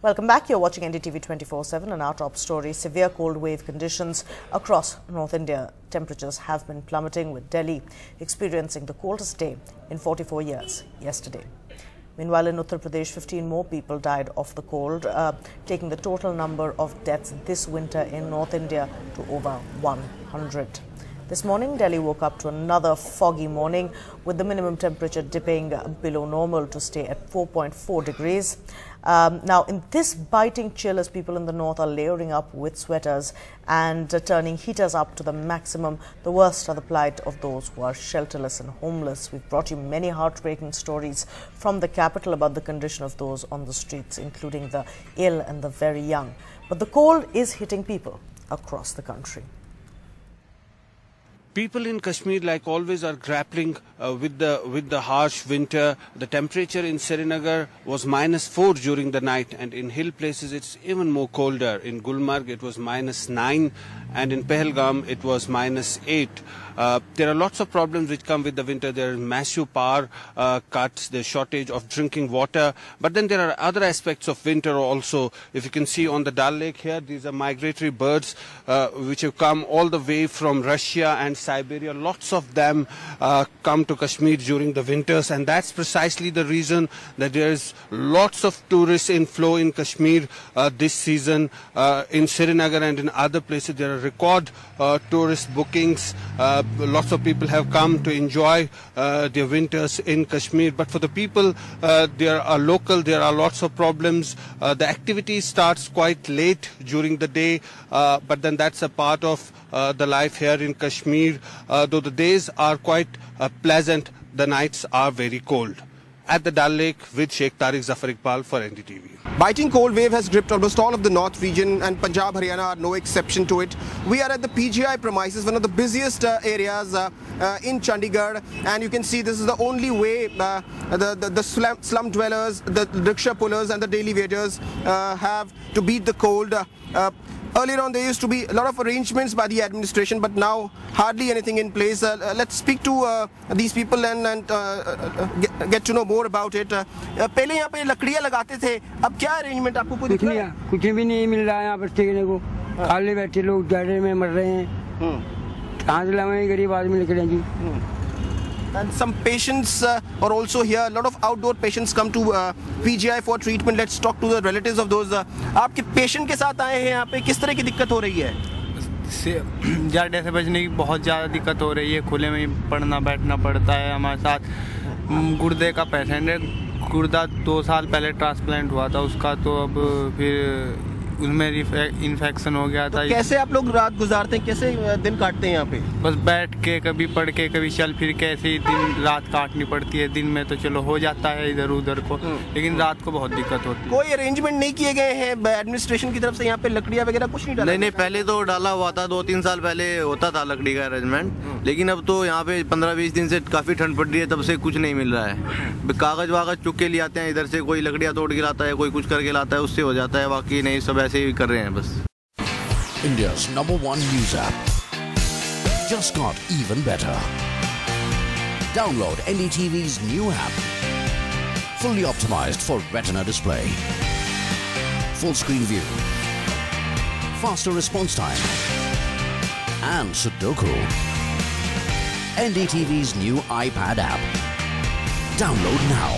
Welcome back. You're watching NDTV 24/7 and our top story. Severe cold wave conditions across North India. Temperatures have been plummeting, with Delhi experiencing the coldest day in 44 years yesterday. Meanwhile, in Uttar Pradesh, 15 more people died of the cold, taking the total number of deaths this winter in North India to over 100. This morning, Delhi woke up to another foggy morning, with the minimum temperature dipping below normal to stay at 4.4 degrees. Now, in this biting chill, as people in the north are layering up with sweaters and turning heaters up to the maximum, the worst are the plight of those who are shelterless and homeless. We've brought you many heartbreaking stories from the capital about the condition of those on the streets, including the ill and the very young. But the cold is hitting people across the country. People in Kashmir, like always, are grappling with the harsh winter. The temperature in Srinagar was -4 during the night, and in hill places it's even more colder. In Gulmarg it was -9, and in Pahalgam it was -8. There are lots of problems which come with the winter. There are massive power cuts, there's shortage of drinking water, but then there are other aspects of winter also. If you can see on the Dal Lake here, these are migratory birds which have come all the way from Russia and Siberia. Lots of them come to Kashmir during the winters, and that's precisely the reason that there is lots of tourist inflow in Kashmir this season. In Srinagar and in other places there are record tourist bookings. Lots of people have come to enjoy their winters in Kashmir, but for the people there are local, there are lots of problems. The activity starts quite late during the day, but then that's a part of the life here in Kashmir. Though the days are quite pleasant, the nights are very cold. At the Dal Lake with Sheikh Tariq Zafar Iqbal for NDTV. Biting cold wave has gripped almost all of the North region, and Punjab, Haryana are no exception to it. We are at the PGI premises, one of the busiest areas in Chandigarh, and you can see this is the only way the slum dwellers, the rickshaw pullers and the daily wagers have to beat the cold. Earlier on, there used to be a lot of arrangements by the administration, but now hardly anything in place. Let's speak to these people and get to know more about it. पहले यहाँ पे लकड़ियाँ लगाते थे, अब क्या arrangement आपको कुछ नहीं, कुछ भी नहीं मिल रहा है यहाँ पर टिकने को। खाली बैठे लोग जाड़े में मर रहे हैं। कहाँ से लाएंगे गरीब आदमी लकड़ियाँ जी? And some patients are also here. A lot of outdoor patients come to PGI for treatment. Let's talk to the relatives of those. आपके patient के साथ आए हैं यहाँ पे, किस तरह की दिक्कत हो रही है? जाड़े से बचने की बहुत ज़्यादा दिक्कत हो रही है। खुले में ही पढ़ना बैठना पड़ता है। हमारे साथ गुर्दे का पेशेंट है। गुर्दा 2 साल पहले ट्रांसप्लांट हुआ था उसका, तो अब फिर उसमें इन्फेक्शन हो गया था। तो कैसे आप लोग रात गुजारते हैं, कैसे दिन काटते हैं यहाँ पे? बस बैठ के, कभी पढ़ के, कभी चल फिर के ऐसे ही दिन रात काटनी पड़ती है। दिन में तो चलो हो जाता है इधर उधर को, लेकिन रात को बहुत दिक्कत होती है। कोई अरेंजमेंट नहीं किए गए हैं एडमिनिस्ट्रेशन की तरफ से यहाँ पे? लकड़ियाँ वगैरह कुछ नहीं डाला? नहीं, पहले तो डाला हुआ था, 2-3 साल पहले होता था लकड़ी का अरेंजमेंट, लेकिन अब तो यहाँ पे 15-20 दिन से काफ़ी ठंड पड़ रही है, तब से कुछ नहीं मिल रहा है। कागज़ वागज चुक के ले आते हैं इधर से, कोई लकड़ियाँ तोड़ के लाता है, कोई कुछ करके लाता है, उससे हो जाता है। बाकी नहीं, सब ऐसे ही कर रहे हैं बस। India's #1 news app just got even better. Download NDTV's new app. Fully optimized for retina display. Full screen view. Faster response time. And Sudoku. NDTV's new iPad app. Download now.